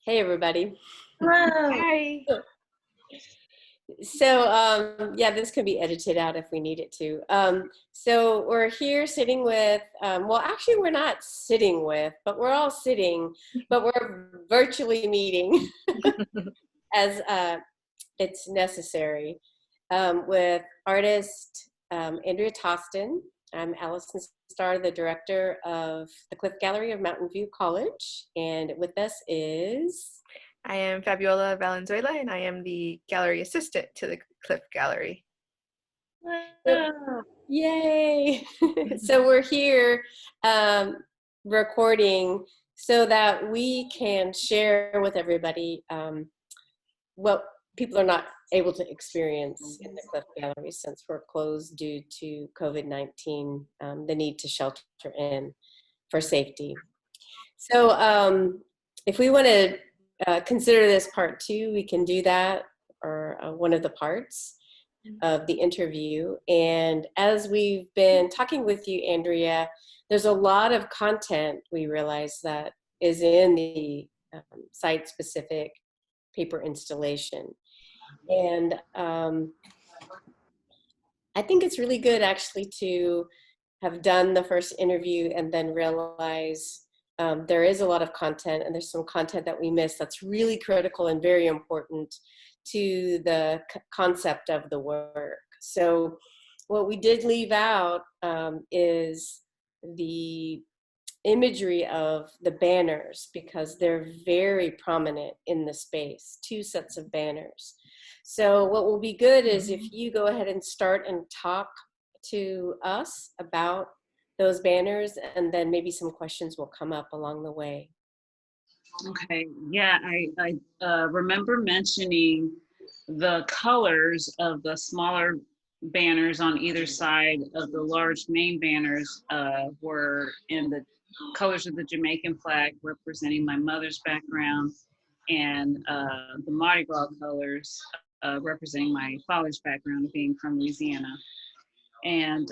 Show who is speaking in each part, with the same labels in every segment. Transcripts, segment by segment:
Speaker 1: Hey, everybody.
Speaker 2: Hello.
Speaker 3: Hi.
Speaker 1: So, yeah, this can be edited out if we need it to. So we're here sitting with, well, actually, we're not sitting with, but we're all sitting, but we're virtually meeting as it's necessary with artist Andrea Tosten. I'm Allison Starr, the director of the Cliff Gallery of Mountain View College, and with us is...
Speaker 3: I am Fabiola Valenzuela, and I am the gallery assistant to the Cliff Gallery.
Speaker 1: Yay! So we're here recording so that we can share with everybody what people are not able to experience in the Cliff Gallery since we're closed due to COVID-19, the need to shelter in for safety. So if we want to consider this part two, we can do that, or one of the parts of the interview. And as we've been talking with you, Andrea, there's a lot of content we realize that is in the site-specific paper installation. And I think it's really good actually to have done the first interview and then realize there is a lot of content, and there's some content that we missed that's really critical and very important to the concept of the work. So what we did leave out is the imagery of the banners, because they're very prominent in the space, two sets of banners. So what will be good is if you go ahead and start and talk to us about those banners, and then maybe some questions will come up along the way.
Speaker 2: Okay, yeah, I remember mentioning the colors of the smaller banners on either side of the large main banners were in the colors of the Jamaican flag, representing my mother's background, and the Mardi Gras colors representing my father's background of being from Louisiana. And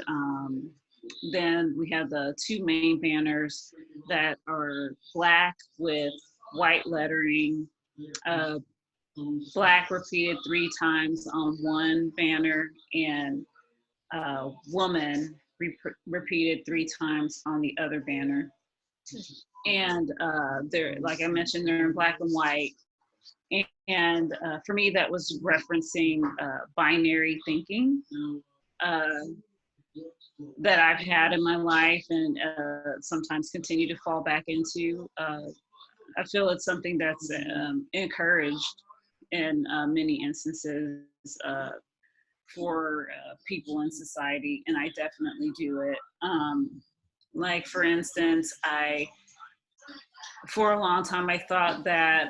Speaker 2: then we have the two main banners that are black with white lettering, black repeated 3 times on one banner, and woman repeated 3 times on the other banner. And they're, like I mentioned, they're in black and white. And for me, that was referencing binary thinking that I've had in my life, and sometimes continue to fall back into. I feel it's something that's encouraged in many instances for people in society, and I definitely do it. Like, for instance, for a long time, I thought that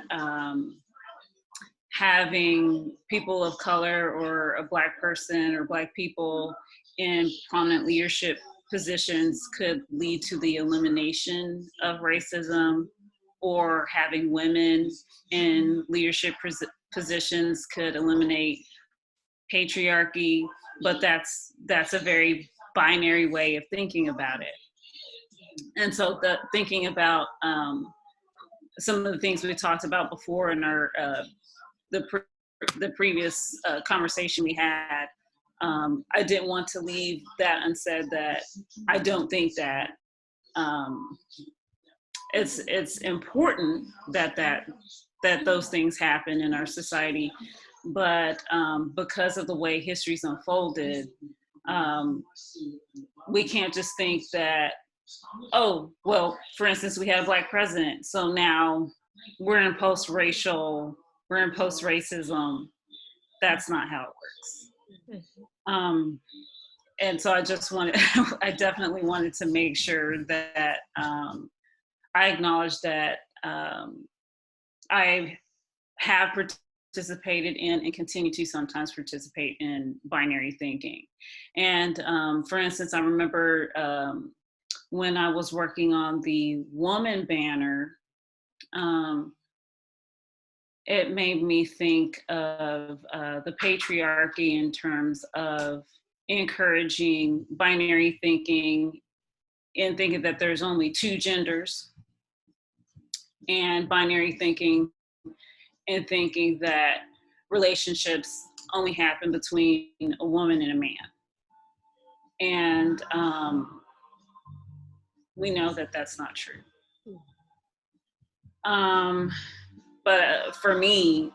Speaker 2: having people of color or a Black person or Black people in prominent leadership positions could lead to the elimination of racism, or having women in leadership positions could eliminate patriarchy. But that's a very binary way of thinking about it. And so thinking about some of the things we talked about before in our the previous conversation we had, I didn't want to leave that unsaid, that I don't think that it's important that those things happen in our society, but because of the way history's unfolded, we can't just think that, oh, well, for instance, we had a Black president, so now we're in post-racism. That's not how it works. And so I just wanted, I definitely wanted to make sure that I acknowledge that I have participated in and continue to sometimes participate in binary thinking. And for instance, I remember when I was working on the woman banner, it made me think of the patriarchy in terms of encouraging binary thinking and thinking that there's only 2 genders, and binary thinking and thinking that relationships only happen between a woman and a man. And we know that that's not true. But for me,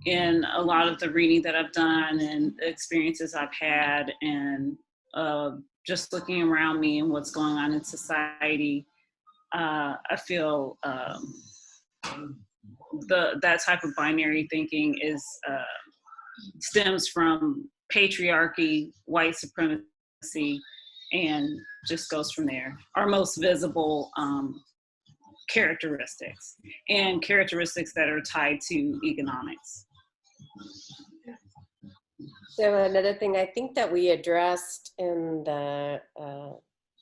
Speaker 2: in a lot of the reading that I've done and the experiences I've had, and just looking around me and what's going on in society, I feel that type of binary thinking stems from patriarchy, white supremacy, and just goes from there. Our most visible characteristics, and characteristics that are tied to economics.
Speaker 1: So another thing I think that we addressed in the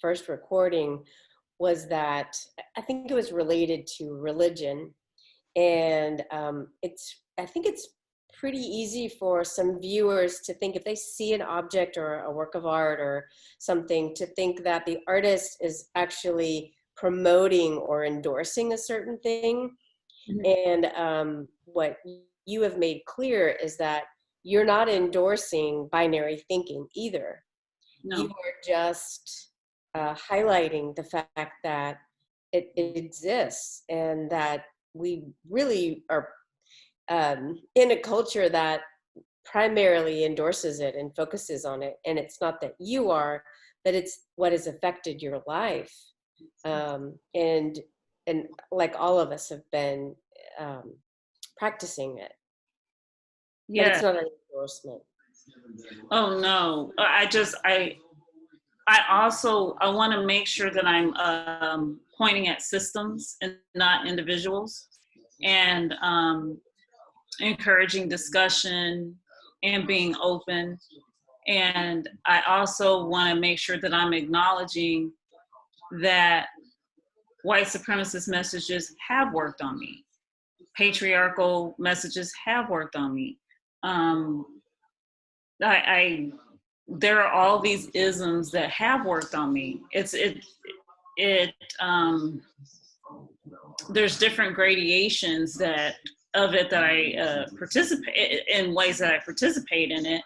Speaker 1: first recording was that I think it was related to religion. And I think it's pretty easy for some viewers to think, if they see an object or a work of art or something, to think that the artist is actually promoting or endorsing a certain thing. Mm-hmm. And what you have made clear is that you're not endorsing binary thinking either. No. You are just highlighting the fact that it exists, and that we really are in a culture that primarily endorses it and focuses on it. And it's not that you are, but it's what has affected your life. And like all of us have been practicing it. Yeah. But it's not an endorsement.
Speaker 2: Oh no, I want to make sure that I'm pointing at systems and not individuals, and encouraging discussion and being open. And I also want to make sure that I'm acknowledging that white supremacist messages have worked on me. Patriarchal messages have worked on me. There are all these isms that have worked on me. There's different gradations that I participate in, ways that I participate in it,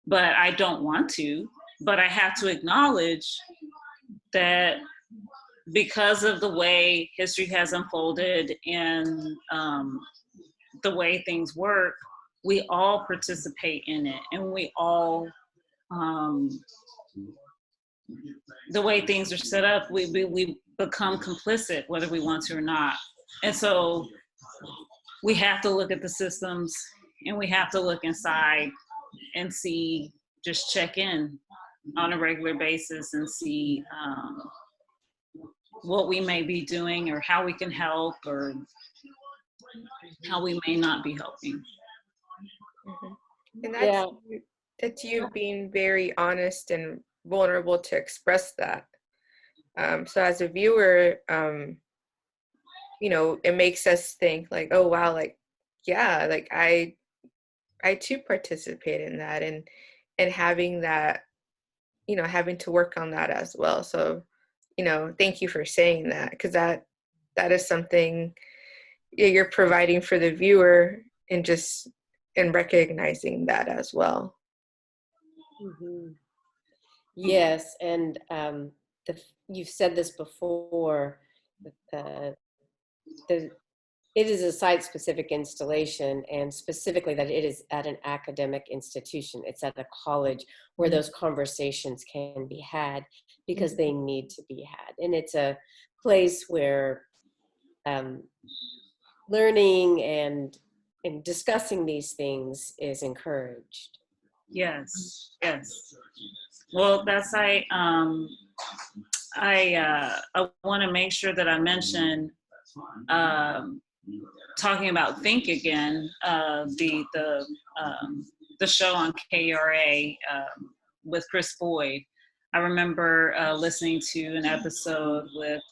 Speaker 2: but I don't want to. But I have to acknowledge that because of the way history has unfolded and the way things work, we all participate in it, and we all, the way things are set up, we become complicit whether we want to or not. And so we have to look at the systems, and we have to look inside and see, just check in on a regular basis and see what we may be doing, or how we can help, or how we may not be helping.
Speaker 3: Mm-hmm. And that's you being very honest and vulnerable to express that. So as a viewer, it makes us think like, oh wow, like, yeah, like I too participate in that, and having that, having to work on that as well. So, thank you for saying that, because that is something you're providing for the viewer, and recognizing that as well.
Speaker 1: Mm-hmm. Yes, and you've said this before, it is a site-specific installation, and specifically that it is at an academic institution. It's at a college where those conversations can be had, because they need to be had. And it's a place where learning and discussing these things is encouraged.
Speaker 2: Yes. Well, that's I want to make sure that I mention talking about Think Again, the show on KRA with Chris Boyd. I remember listening to an episode with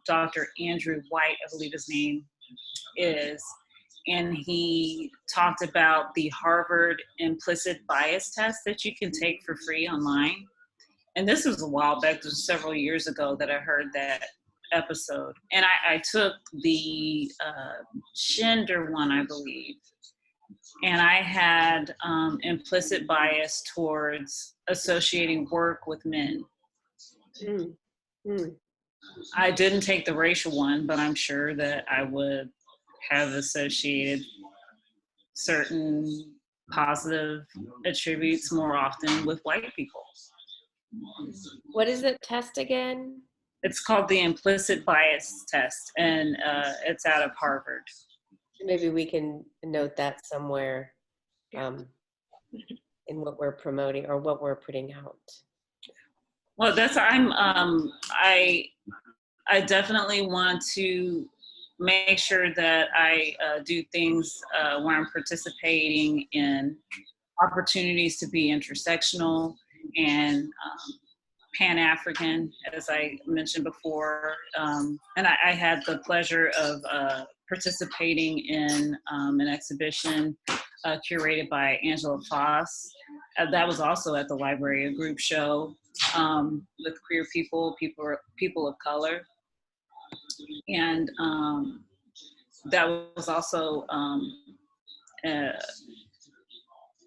Speaker 2: Dr. Andrew White, I believe his name is, and he talked about the Harvard implicit bias test that you can take for free online. And this was a while back, this was several years ago that I heard that episode. And I took the gender one, I believe. And I had implicit bias towards associating work with men.
Speaker 1: Mm. Mm.
Speaker 2: I didn't take the racial one, but I'm sure that I would have associated certain positive attributes more often with white people.
Speaker 1: What is it test again?
Speaker 2: It's called the implicit bias test, and it's out of Harvard.
Speaker 1: Maybe we can note that somewhere in what we're promoting or what we're putting out.
Speaker 2: Well, I definitely want to make sure that I do things where I'm participating in opportunities to be intersectional and Pan-African, as I mentioned before. And I had the pleasure of participating in an exhibition curated by Angela Foss. That was also at the library, a group show with queer people of color. And that was also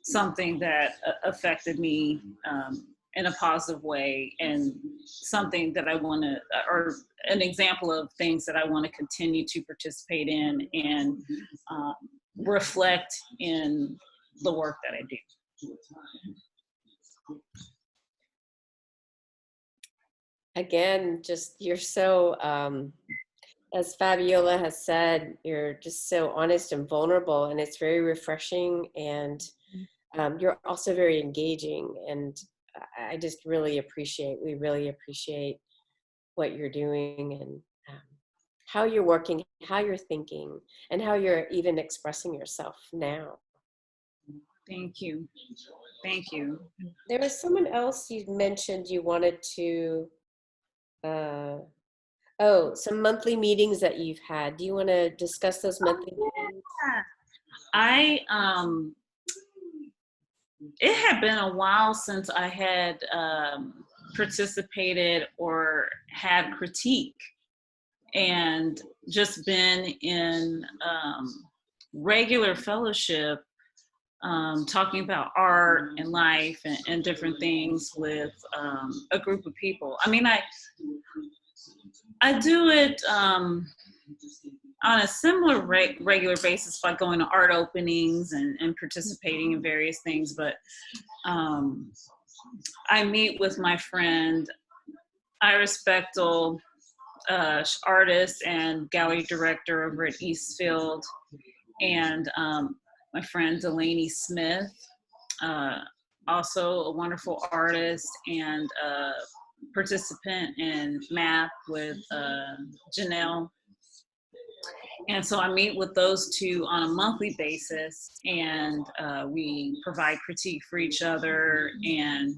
Speaker 2: something that affected me in a positive way, and something that I want to, or an example of things that I want to continue to participate in and reflect in the work that I do.
Speaker 1: Again, just you're so, as Fabiola has said, you're just so honest and vulnerable, and it's very refreshing, and you're also very engaging, and I just we really appreciate what you're doing, and how you're working, how you're thinking, and how you're even expressing yourself now.
Speaker 2: Thank you. Thank you.
Speaker 1: There was someone else you mentioned you wanted to, some monthly meetings that you've had. Do you want to discuss those monthly meetings?
Speaker 2: It had been a while since I had participated or had critique, and just been in regular fellowship, talking about art and life and different things with a group of people. I mean, I do it on a similar regular basis by going to art openings and participating in various things, but I meet with my friend Iris Bechtel, artist and gallery director over at Eastfield, and my friend Delaney Smith, also a wonderful artist and participant in math with Janelle. And so I meet with those two on a monthly basis, and we provide critique for each other and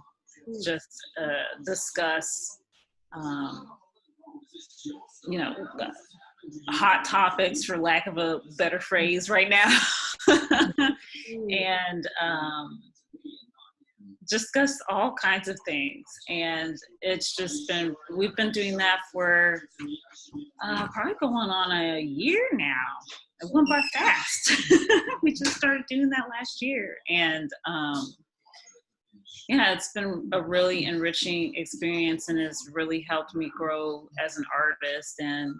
Speaker 2: just discuss, hot topics, for lack of a better phrase right now. And discuss all kinds of things. And it's just we've been doing that for probably going on a year now. It went by fast. We just started doing that last year. And it's been a really enriching experience, and it's really helped me grow as an artist and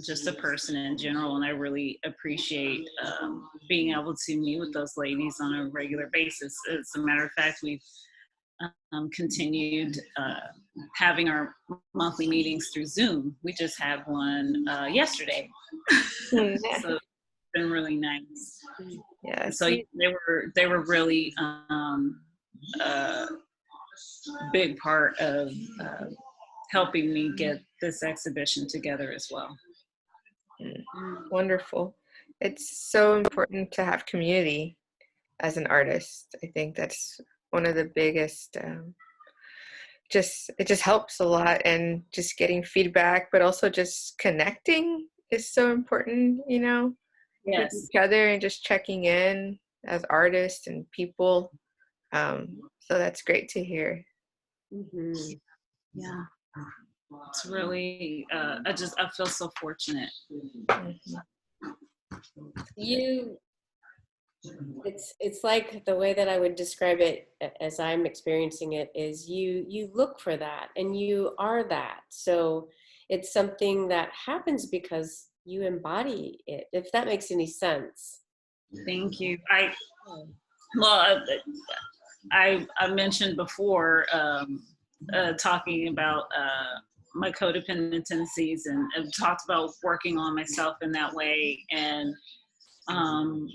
Speaker 2: just a person in general. And I really appreciate being able to meet with those ladies on a regular basis. As a matter of fact, we've continued having our monthly meetings through Zoom. We just had one yesterday. So it's been really nice.
Speaker 3: Yeah.
Speaker 2: So they were really a big part of helping me get this exhibition together as well.
Speaker 3: Wonderful. It's so important to have community as an artist. I think that's one of the biggest, it just helps a lot, and just getting feedback, but also just connecting is so important,
Speaker 2: Yes.
Speaker 3: with each other, and just checking in as artists and people. So that's great to hear.
Speaker 1: Mm-hmm.
Speaker 2: Yeah. It's really, I feel so fortunate.
Speaker 3: Mhm.
Speaker 1: You, it's like the way that I would describe it as I'm experiencing it is you look for that and you are that. So it's something that happens because you embody it, if that makes any sense.
Speaker 2: Thank you. Well, I mentioned before, talking about my codependent tendencies, and I've talked about working on myself in that way. And um,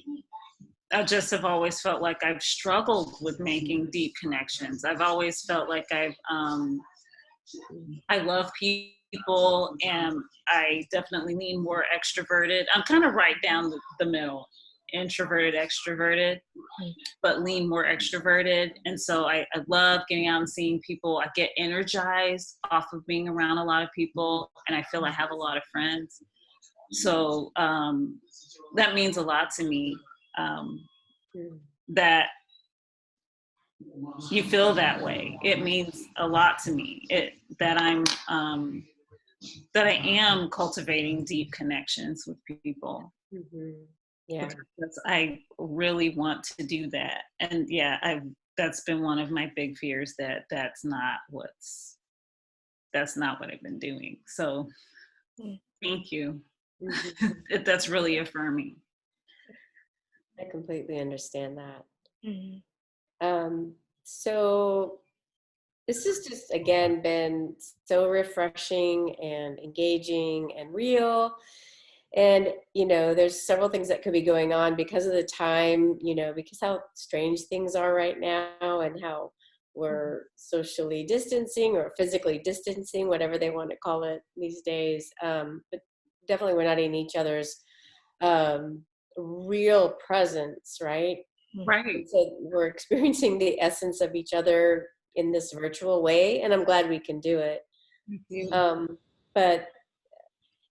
Speaker 2: I just have always felt like I've struggled with making deep connections. I've always felt like I love people, and I definitely lean more extroverted. I'm kind of right down the middle, introverted, extroverted, but lean more extroverted. And so I love getting out and seeing people. I get energized off of being around a lot of people, and I feel I have a lot of friends. So that means a lot to me, that you feel that way. It means a lot to me, that that I am cultivating deep connections with people.
Speaker 1: Mm-hmm. Yeah.
Speaker 2: Because I really want to do that. And yeah, that's been one of my big fears, that that's not what I've been doing. So thank you.
Speaker 1: Mm-hmm.
Speaker 2: That's really affirming.
Speaker 1: I completely understand that.
Speaker 3: Mhm.
Speaker 1: So this has just again been so refreshing and engaging and real. And there's several things that could be going on because of the time, because how strange things are right now and how we're socially distancing or physically distancing, whatever they want to call it these days. But definitely we're not in each other's real presence, right?
Speaker 2: Right.
Speaker 1: And so we're experiencing the essence of each other in this virtual way, and I'm glad we can do it.
Speaker 2: Thank you.
Speaker 1: But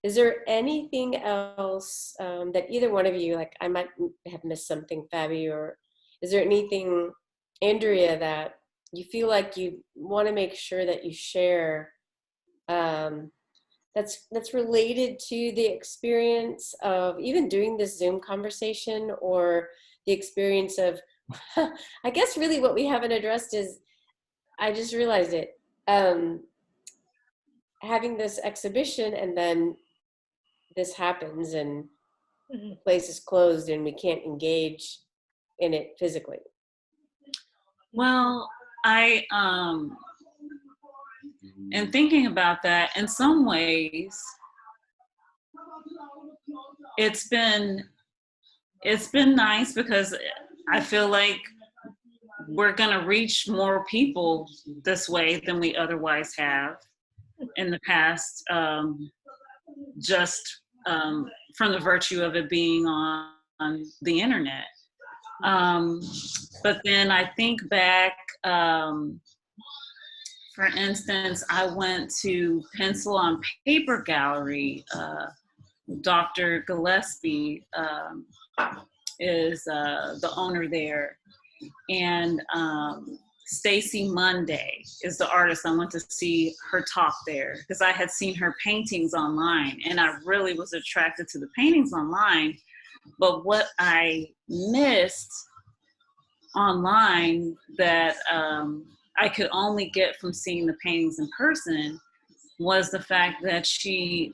Speaker 1: is there anything else that either one of you, like I might have missed something, Fabi, or is there anything, Andrea, that you feel like you want to make sure that you share um, that's related to the experience of even doing this Zoom conversation, or the experience of, I guess really what we haven't addressed is, I just realized it, having this exhibition and then this happens and the place is closed and we can't engage in it physically.
Speaker 2: Well, I and thinking about that, in some ways, it's been nice, because I feel like we're going to reach more people this way than we otherwise have in the past, just from the virtue of it being on the internet. But then I think back, for instance, I went to Pencil on Paper Gallery. Dr. Gillespie is the owner there. And Stacy Monday is the artist. I went to see her talk there because I had seen her paintings online, and I really was attracted to the paintings online. But what I missed online, that I could only get from seeing the paintings in person, was the fact that she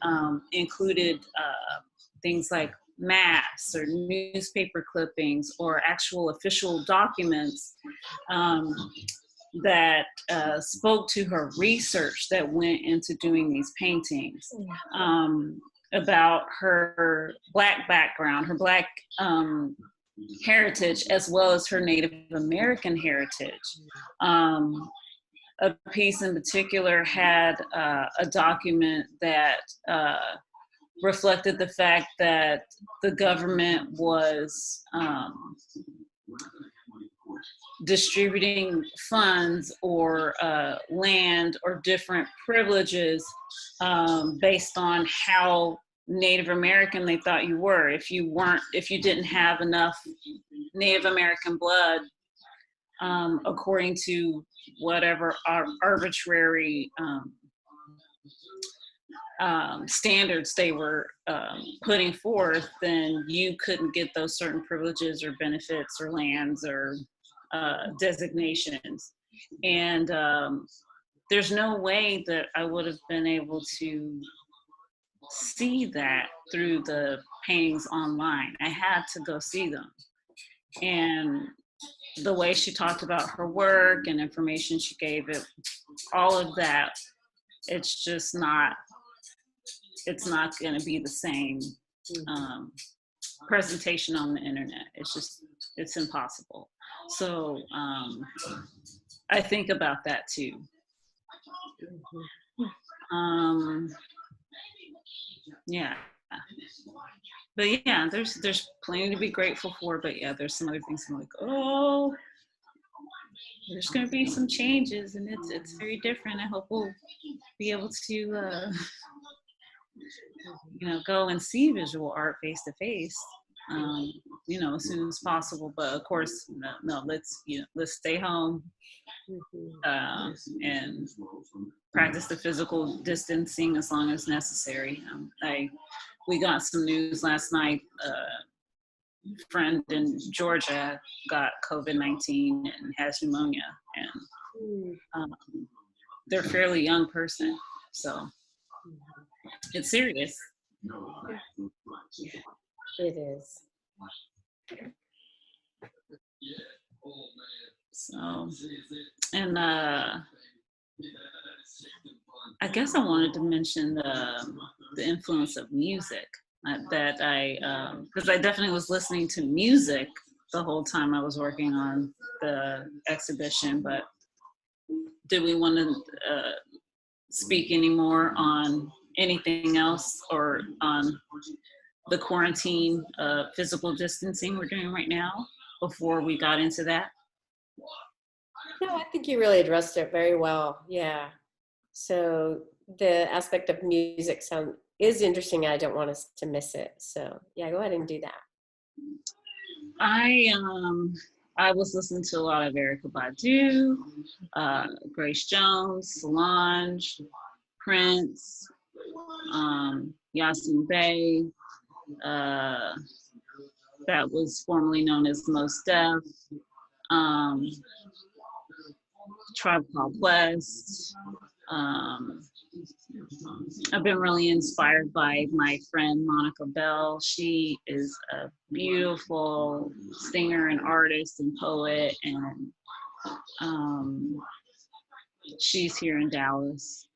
Speaker 2: included things like maps or newspaper clippings or actual official documents that spoke to her research that went into doing these paintings, about her Black background, her Black heritage, as well as her Native American heritage. A piece in particular had a document that reflected the fact that the government was distributing funds or land or different privileges based on how Native American they thought you were. If you didn't have enough Native American blood, according to whatever arbitrary standards they were putting forth, then you couldn't get those certain privileges or benefits or lands or designations. And there's no way that I would have been able to see that through the paintings online. I had to go see them. And the way she talked about her work and information she gave, it, all of that, it's just not, it's not going to be the same presentation on the internet. It's just, it's impossible. So I think about that too. Yeah. But yeah, there's plenty to be grateful for, but yeah, there's some other things I'm like, oh, there's going to be some changes, and it's very different. I hope we'll be able to you know, go and see visual art face to face, you know, as soon as possible. But of course, no, let's stay home and practice the physical distancing as long as necessary. We got some news last night. Friend in Georgia got COVID-19 and has pneumonia, and they're a fairly young person, so it's serious.
Speaker 1: It is.
Speaker 2: So, and I guess I wanted to mention the influence of music. That because I definitely was listening to music the whole time I was working on the exhibition. But did we want to speak any more on anything else, or on the quarantine physical distancing we're doing right now before we got into that?
Speaker 1: No, I think you really addressed it very well. Yeah. So the aspect of music is interesting. I don't want us to miss it. So yeah, go ahead and do that.
Speaker 2: I was listening to a lot of Erykah Badu, Grace Jones, Solange, Prince, Yasin Bey, that was formerly known as Mos Def, Tribe Called Quest. I've been really inspired by my friend Monica Bell. She is a beautiful singer and artist and poet, and she's here in Dallas.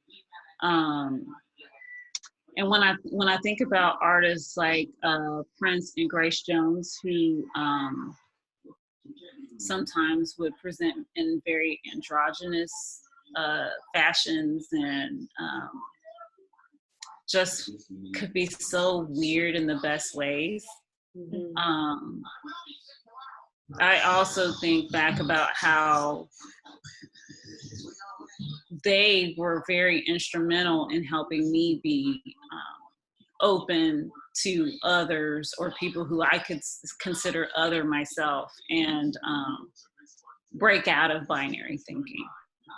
Speaker 2: And when I think about artists like Prince and Grace Jones, who sometimes would present in very androgynous fashions, and just could be so weird in the best ways. I also think back about how they were very instrumental in helping me be open to others, or people who I could consider other myself, and break out of binary thinking,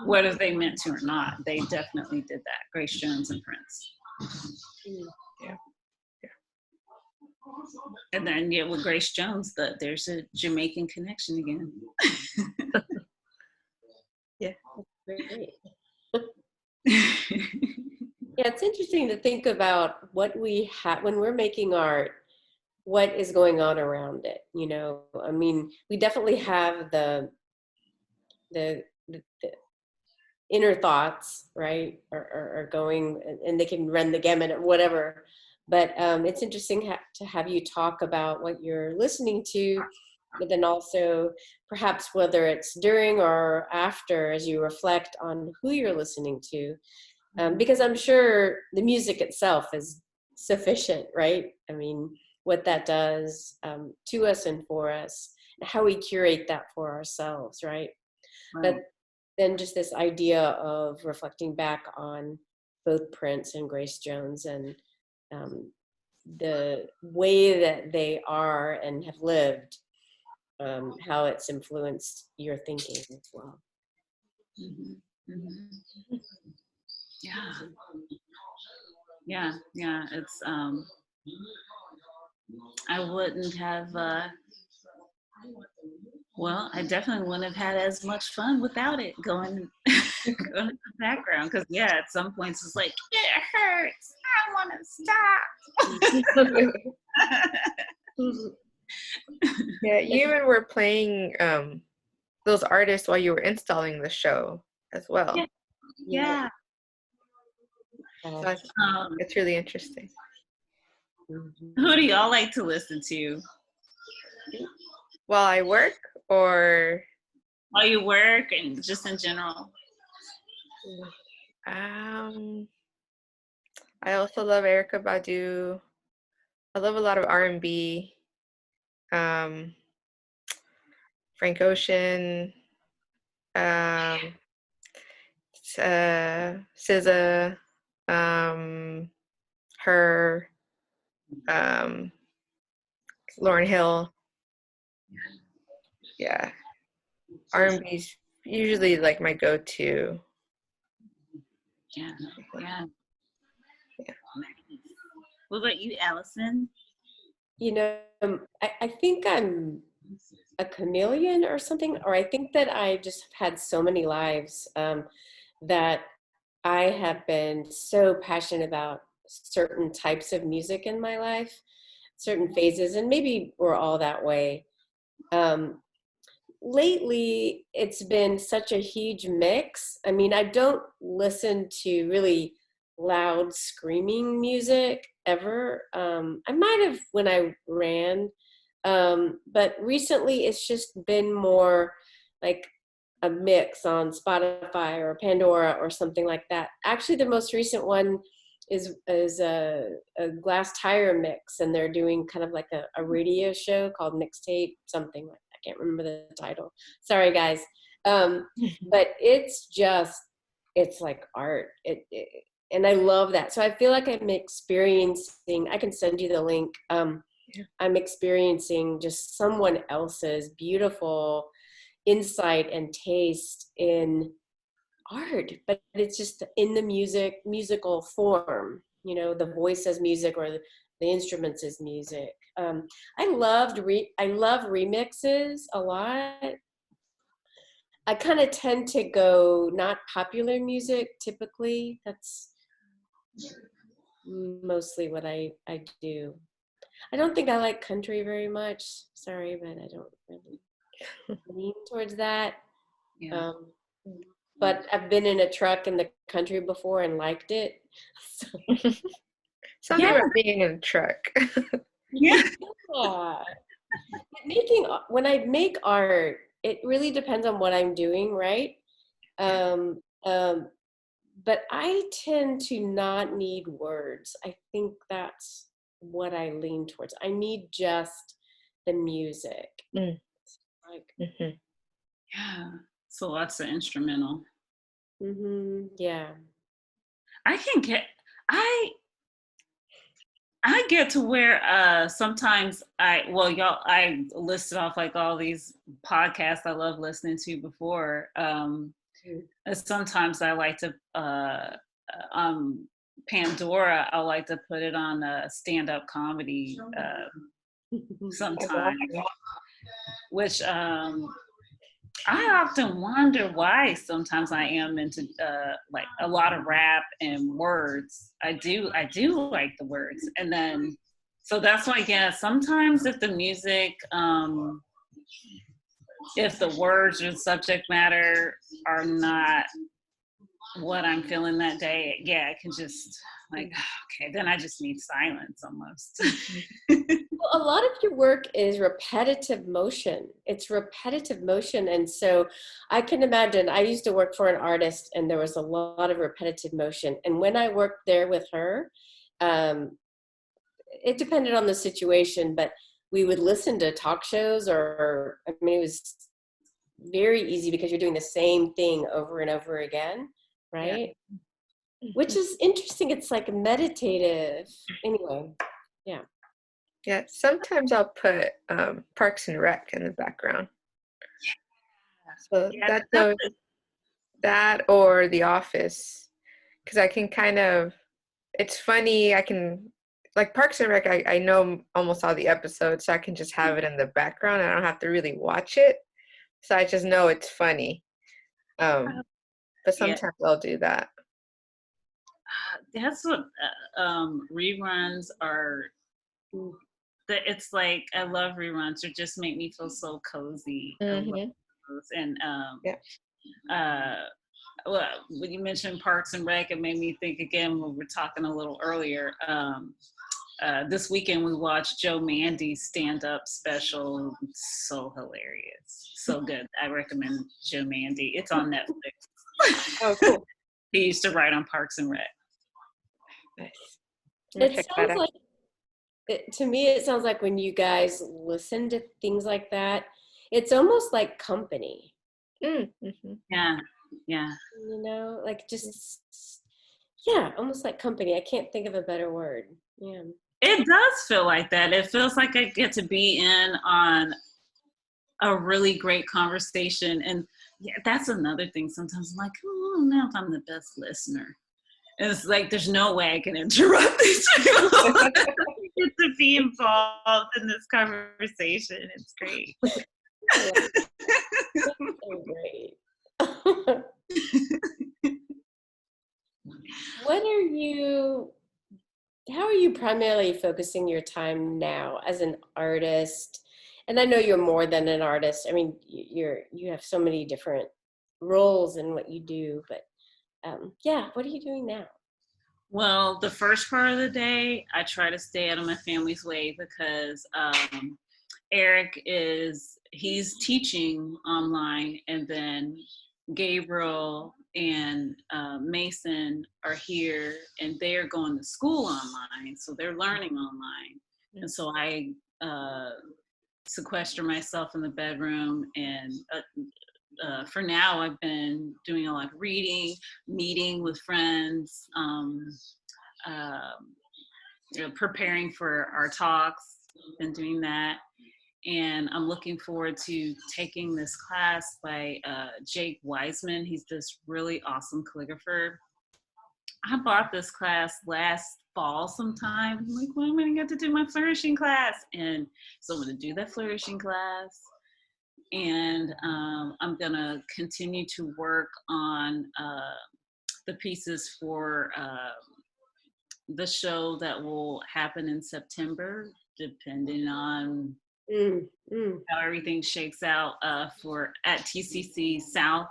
Speaker 2: whether they meant to or not. They definitely did that. Grace Jones and Prince.
Speaker 3: Yeah.
Speaker 2: And then with Grace Jones, there's a Jamaican connection again.
Speaker 1: Yeah, great. Yeah, it's interesting to think about what we have when we're making art, what is going on around it. You know, I mean, we definitely have the inner thoughts, right, are going, and they can run the gamut or whatever. But it's interesting to have you talk about what you're listening to, but then also perhaps whether it's during or after, as you reflect on who you're listening to. Because I'm sure the music itself is sufficient, right? I mean, what that does to us and for us, and how we curate that for ourselves, right? But then just this idea of reflecting back on both Prince and Grace Jones, and the way that they are and have lived, how it's influenced your thinking as well.
Speaker 2: Mm-hmm. Mm-hmm. Yeah. Yeah, yeah. It's I wouldn't have well, I definitely wouldn't have had as much fun without it going going in the background. Because yeah, at some points it's like it hurts. I want to stop.
Speaker 3: Yeah, you even were playing those artists while you were installing the show as well.
Speaker 2: Yeah.
Speaker 3: So that's,
Speaker 2: Um,
Speaker 3: it's really interesting.
Speaker 2: who do y'all like to listen to
Speaker 3: While I work, or
Speaker 2: while you work and just in general?
Speaker 3: I also love Erica Badu. I love a lot of R&B. Um, Frank Ocean, um, SZA, her, um, Lauryn Hill. Yeah, R&B's usually like my go-to.
Speaker 2: Yeah, yeah.
Speaker 3: Yeah.
Speaker 2: What about you, Allison?
Speaker 1: You know, I think I'm a chameleon or something, or I think that I just have had so many lives that I have been so passionate about certain types of music in my life, certain phases, and maybe we're all that way. Um, Lately, it's been such a huge mix. I mean, I don't listen to really loud screaming music ever. I might have when I ran, but recently it's just been more like a mix on Spotify or Pandora or something like that. Actually, the most recent one is a Glass Tire mix, and they're doing kind of like a radio show called Mixtape something like that. I can't remember the title. Sorry, guys. But it's like art. And I love that. So I feel like I'm experiencing. I can send you the link. I'm experiencing just someone else's beautiful insight and taste in art, but it's just in the musical form, you know, the voice as music or the instruments as music. I love remixes a lot. I kind of tend to go not popular music typically. That's mostly what I do. I don't think I like country very much. Sorry, but I don't really lean towards that.
Speaker 2: Yeah.
Speaker 1: Um, but I've been in a truck in the country before and liked it. So,
Speaker 3: Something
Speaker 2: Yeah.
Speaker 3: about being in a truck.
Speaker 2: Yeah.
Speaker 1: yeah. When I make art, it really depends on what I'm doing, right? Um, um, but I tend to not need words. I think that's what I lean towards. I need just the music.
Speaker 3: Mm.
Speaker 1: Like,
Speaker 3: Mhm.
Speaker 2: Yeah. So lots of instrumental.
Speaker 1: yeah.
Speaker 2: I can get I I get to where sometimes I listed off like all these podcasts I love listening to before. Sometimes I like to Pandora, I like to put it on stand-up comedy sometimes, which I often wonder why sometimes I am into like a lot of rap and words. I do like the words. And then so that's why yeah, sometimes if the music if the words or subject matter are not what I'm feeling that day, yeah, I can just like okay, then I just need silence almost.
Speaker 1: Well, a lot of your work is repetitive motion. It's repetitive motion. And so I can imagine, I used to work for an artist and there was a lot of repetitive motion. And when I worked there with her, um, it depended on the situation, but we would listen to talk shows or, I mean, it was very easy because you're doing the same thing over and over again, right?
Speaker 3: Yeah.
Speaker 1: Which is interesting. It's like meditative. Anyway, yeah.
Speaker 3: Yeah, sometimes I'll put Parks and Rec in the background. So
Speaker 2: Yeah,
Speaker 3: that's that or The Office, because I can kind of it's funny. I can, like Parks and Rec, I know almost all the episodes, so I can just have it in the background. I don't have to really watch it. So I just know it's funny. But
Speaker 2: Yeah,
Speaker 3: sometimes I'll do that.
Speaker 2: that's what reruns are. It's like I love reruns. It just make me feel so cozy. I love
Speaker 3: Hmm.
Speaker 2: those. And
Speaker 3: Yeah.
Speaker 2: uh, well, when you mentioned Parks and Rec, it made me think again when we were talking a little earlier. This weekend we watched Joe Mandy's stand-up special. It's so hilarious, so good. I recommend Joe Mandy. It's on Netflix.
Speaker 3: Oh, cool.
Speaker 2: He used to write on Parks and Rec.
Speaker 3: Nice. I'm gonna
Speaker 1: It
Speaker 3: check that
Speaker 1: sounds
Speaker 3: out.
Speaker 1: like, to me, it sounds like when you guys listen to things like that, it's almost like company,
Speaker 3: Mm-hmm.
Speaker 2: Yeah, yeah.
Speaker 1: like just, yeah, almost like company. I can't think of a better word. Yeah.
Speaker 2: It does feel like that. It feels like I get to be in on a really great conversation. And yeah, that's another thing. Sometimes I'm like, oh, I don't know if I'm the best listener. And it's like, there's no way I can interrupt these people. I get to be involved in this conversation. It's great.
Speaker 1: I love it. So great. What are you, how are you primarily focusing your time now as an artist? And I know you're more than an artist. I mean, you have so many different roles in what you do, but yeah, what are you doing now?
Speaker 2: Well, the first part of the day, I try to stay out of my family's way because Eric he's teaching online, and then Gabriel and Mason are here, and they're going to school online, so they're learning online. And so I uh, sequester myself in the bedroom, and for now, I've been doing a lot of reading, meeting with friends, um, preparing for our talks. Been doing that, and I'm looking forward to taking this class by Jake Wiseman. He's this really awesome calligrapher. I bought this class last fall sometime. I'm like, well, I'm gonna get to do my flourishing class. And so I'm gonna do that flourishing class. And I'm gonna continue to work on the pieces for the show that will happen in September, depending on
Speaker 1: Mm, mm.
Speaker 2: how everything shakes out for at TCC South.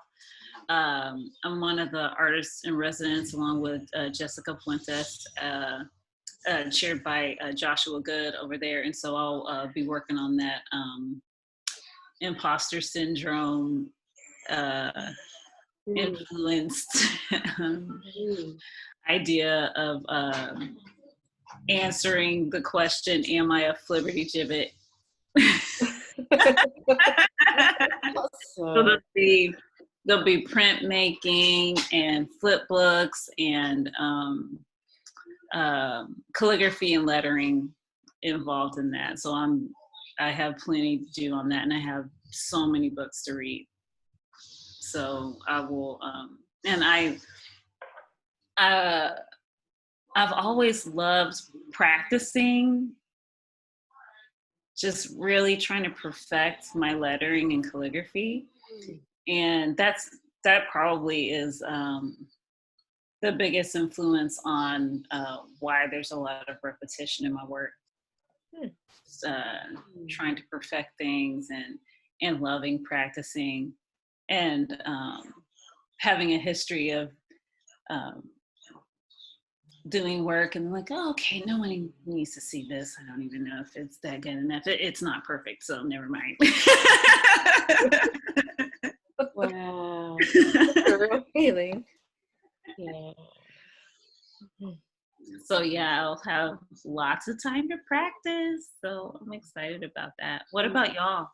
Speaker 2: I'm one of the artists in residence, along with Jessica Fuentes, chaired by Joshua Good over there, and so I'll be working on that imposter syndrome
Speaker 1: Mm,
Speaker 2: influenced
Speaker 1: mm.
Speaker 2: idea of answering the question, "Am I a flibberty gibbet?" So
Speaker 1: Awesome.
Speaker 2: there'll be printmaking and flip books and calligraphy and lettering involved in that. So I have plenty to do on that, and I have so many books to read. So I will, and uh, I've always loved practicing, just really trying to perfect my lettering and calligraphy. And that probably is the biggest influence on why there's a lot of repetition in my work. Trying to perfect things and loving practicing, and having a history of um, doing work and like, oh, okay, no one needs to see this. I don't even know if it's that good enough. It's not perfect, so never mind.
Speaker 1: Wow.
Speaker 3: It's a real feeling.
Speaker 1: Yeah.
Speaker 2: So yeah, I'll have lots of time to practice. So I'm excited about that. What about y'all?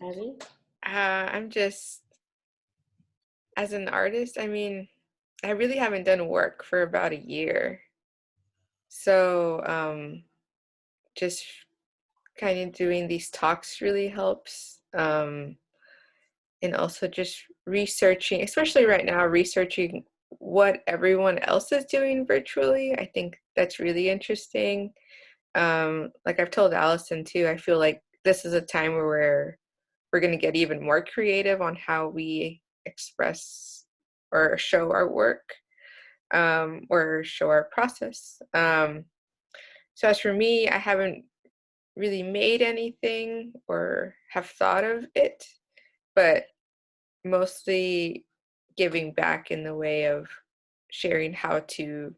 Speaker 1: Abby?
Speaker 3: I'm just, as an artist, I mean, I really haven't done work for about a year. So just kind of doing these talks really helps. And also just researching, especially right now, researching what everyone else is doing virtually. I think that's really interesting. Like I've told Allison too, I feel like this is a time where we're going to get even more creative on how we express or show our work, or show our process. So as for me, I haven't really made anything or have thought of it, but mostly giving back in the way of sharing how to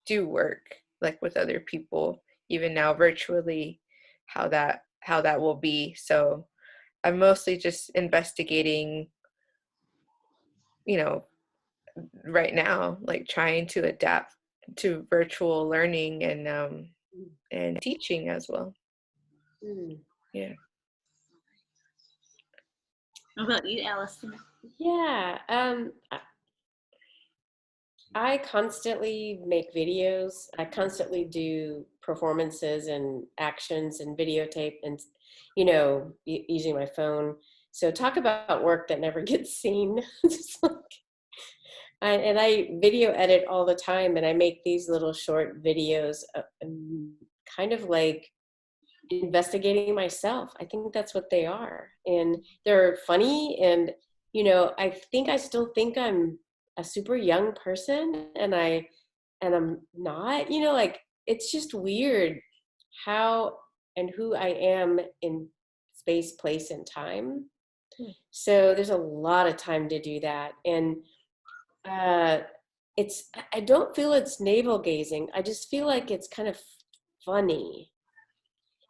Speaker 3: do work like with other people, even now virtually, how that will be. So I'm mostly just investigating, you know, right now, like trying to adapt to virtual learning and teaching as well.
Speaker 1: Mm.
Speaker 3: Yeah.
Speaker 2: What about you, Allison?
Speaker 1: Yeah. I constantly make videos. I constantly do performances and actions and videotape and, using my phone. So talk about work that never gets seen. Just like, I video edit all the time, and I make these little short videos, kind of like investigating myself. I think that's what they are. And they're funny. And, I still think I'm a super young person, and I'm not, like, it's just weird how and who I am in space, place, and time. So there's a lot of time to do that. And uh, I don't feel it's navel gazing. I just feel like it's kind of funny.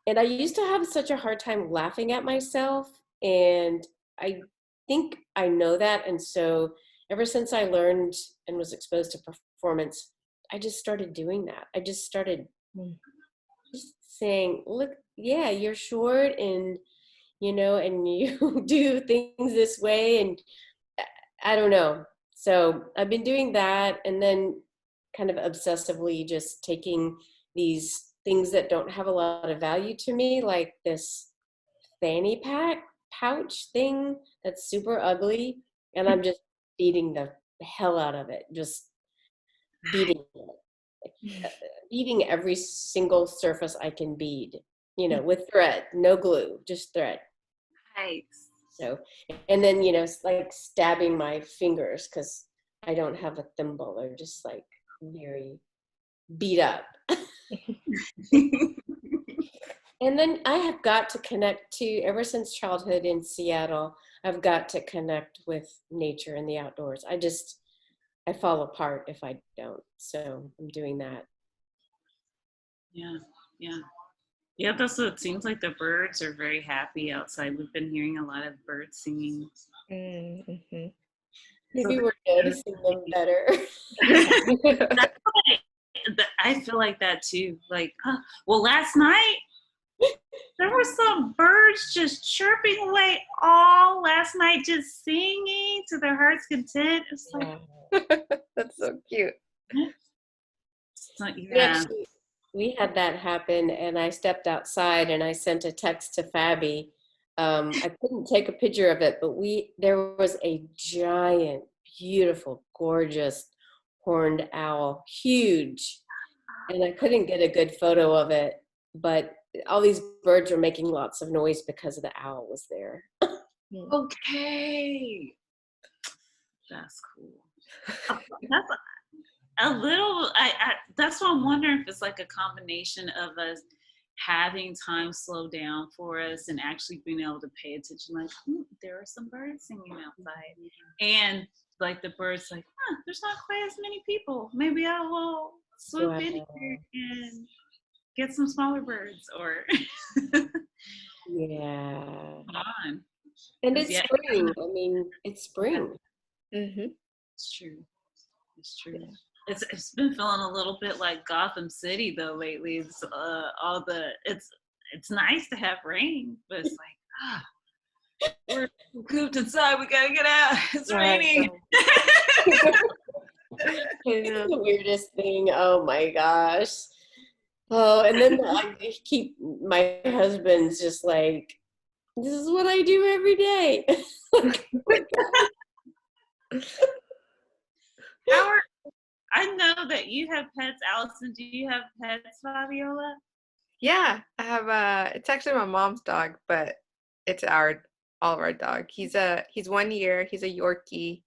Speaker 1: And I used to have such a hard time laughing at myself. And I think I know that. And so ever since I learned and was exposed to performance, I just started doing that. I just started just saying, look, yeah, you're short, and, and you do things this way. And I don't know. So I've been doing that, and then kind of obsessively just taking these things that don't have a lot of value to me, like this fanny pack pouch thing that's super ugly, and I'm just beating the hell out of it, just beating it, beating every single surface I can bead, with thread, no glue, just thread.
Speaker 2: Nice.
Speaker 1: So, and then, it's like stabbing my fingers because I don't have a thimble. They're just like very beat up. And then I have got to connect to, ever since childhood in Seattle, I've got to connect with nature and the outdoors. I fall apart if I don't. So I'm doing that.
Speaker 2: Yeah, yeah. Yeah, that's what it seems like. The birds are very happy outside. We've been hearing a lot of birds singing.
Speaker 3: Mm-hmm.
Speaker 2: So
Speaker 1: Maybe we're noticing them better.
Speaker 2: that's I feel like that too. Like, well, last night there were some birds just chirping away all last night, just singing to their heart's content. It's like,
Speaker 3: That's so cute.
Speaker 2: yeah.
Speaker 1: We had that happen, and I stepped outside and I sent a text to Fabi. I couldn't take a picture of it, but there was a giant, beautiful, gorgeous horned owl, huge, and I couldn't get a good photo of it, but all these birds were making lots of noise because the owl was there.
Speaker 2: Okay. That's cool. That's a little, that's what I'm wondering if it's like a combination of us having time slow down for us and actually being able to pay attention, like, there are some birds singing outside. And like the birds, like, there's not quite as many people. Maybe I will swoop in here and get some smaller birds, or
Speaker 1: Yeah.
Speaker 2: on.
Speaker 1: And it's spring. I mean, it's spring.
Speaker 3: Mm-hmm.
Speaker 2: It's true. It's true. Yeah. It's been feeling a little bit like Gotham City though lately. It's it's nice to have rain, but it's like we're cooped inside. We gotta get out. It's raining.
Speaker 1: It's the weirdest thing. Oh my gosh. Oh, and then my husband's just like, this is what I do every day.
Speaker 2: Howard, I know that you have pets. Allison, do you have pets, Fabiola?
Speaker 3: Yeah, I have it's actually my mom's dog, but it's all of our dog. He's 1 year, he's a Yorkie,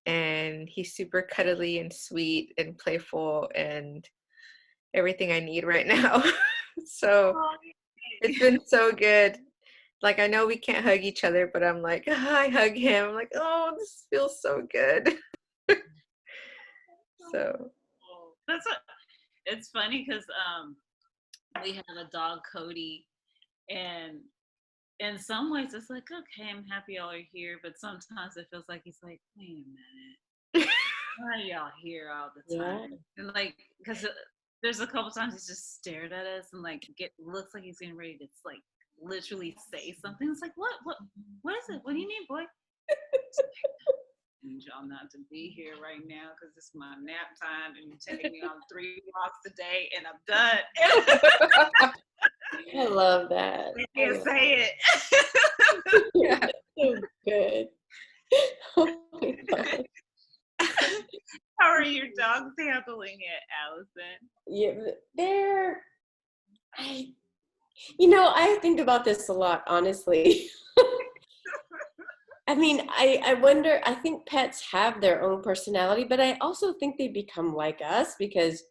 Speaker 3: and he's super cuddly and sweet and playful and everything I need right now. So
Speaker 2: Oh,
Speaker 3: it's been so good. Like I know we can't hug each other, but I'm like, I hug him. I'm like, oh, this feels so good. So
Speaker 2: that's what, it's funny because we have a dog, Cody, and in some ways it's like, okay, I'm happy y'all are here, but sometimes it feels like he's like, wait a minute, why are y'all here all the time?
Speaker 1: Yeah.
Speaker 2: And like, because there's a couple times he's just stared at us and like looks like he's getting ready to like literally say something. It's like, what is it? What do you mean, boy? I need y'all not to be here right now because it's my nap time and you take me on 3 walks a day and I'm done.
Speaker 1: I love that.
Speaker 2: I can't say it.
Speaker 3: yeah.
Speaker 1: So good. Oh my God.
Speaker 2: How are your dogs handling it, Allison?
Speaker 1: Yeah, I think about this a lot, honestly. I mean, I wonder, I think pets have their own personality, but I also think they become like us because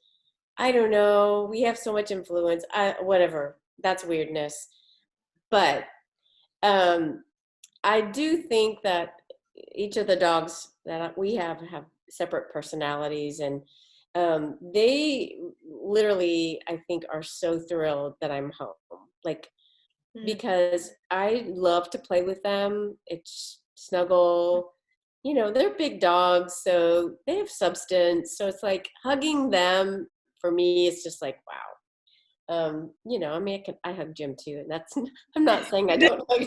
Speaker 1: I don't know, we have so much influence. Whatever, that's weirdness. But um, I do think that each of the dogs that we have separate personalities, and they literally, I think, are so thrilled that I'm home. Like, because I love to play with them. It's snuggle. They're big dogs, so they have substance. So it's like hugging them for me. It's just like wow. I mean, I hug Jim too, and that's I'm not saying I don't hug,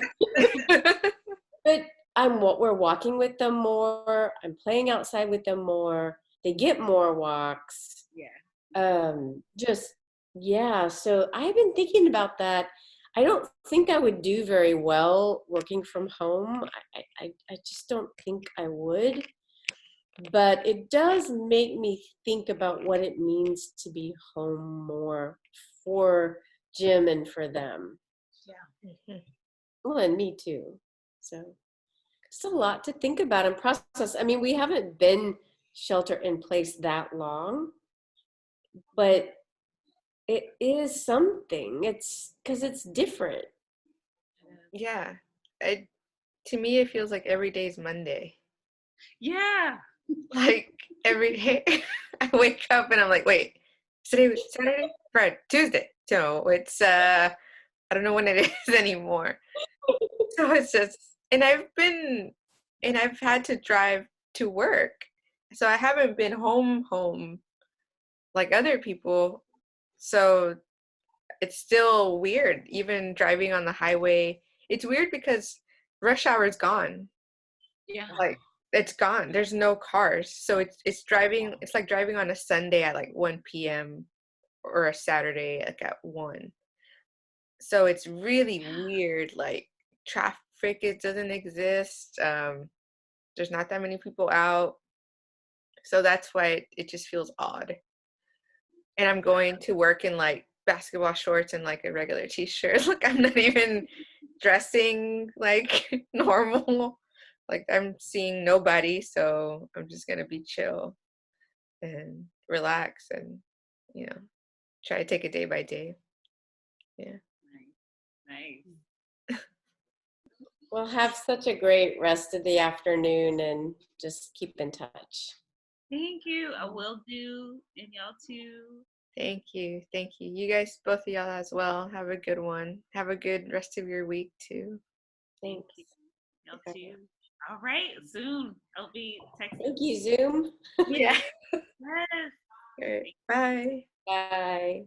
Speaker 1: but we're walking with them more. I'm playing outside with them more. They get more walks.
Speaker 2: Yeah.
Speaker 1: Just yeah. So I've been thinking about that. I don't think I would do very well working from home. I just don't think I would. But it does make me think about what it means to be home more for Jim and for them.
Speaker 2: Yeah.
Speaker 1: Well, and me too. So it's a lot to think about and process. I mean, we haven't been shelter in place that long, but it is something. It's because it's different.
Speaker 3: Yeah. To me, it feels like every day's Monday.
Speaker 2: Yeah.
Speaker 3: Like every day, I wake up and I'm like, wait, today was Saturday, Friday, Tuesday. So it's I don't know when it is anymore. So it's just, and I've had to drive to work, so I haven't been home like other people. So it's still weird, even driving on the highway. It's weird because rush hour is gone.
Speaker 2: Yeah.
Speaker 3: Like it's gone. There's no cars. So it's like driving on a Sunday at like 1 p.m. or a Saturday like at 1. So it's really weird. Like traffic, it doesn't exist. There's not that many people out. So that's why it just feels odd. And I'm going to work in like basketball shorts and like a regular t-shirt. Like I'm not even dressing like normal. Like I'm seeing nobody, so I'm just gonna be chill and relax and try to take it day by day. Yeah.
Speaker 2: Nice.
Speaker 1: Well, have such a great rest of the afternoon and just keep in touch.
Speaker 2: Thank you. I will do, and y'all too.
Speaker 3: Thank you. Thank you. You guys, both of y'all as well. Have a good one. Have a good rest of your week too.
Speaker 2: Thank
Speaker 1: Thanks.
Speaker 2: you. Y'all too. All right. Soon. I'll be texting.
Speaker 1: Thank you, Zoom.
Speaker 3: Yeah.
Speaker 2: Yes.
Speaker 3: All right. Bye.
Speaker 1: Bye.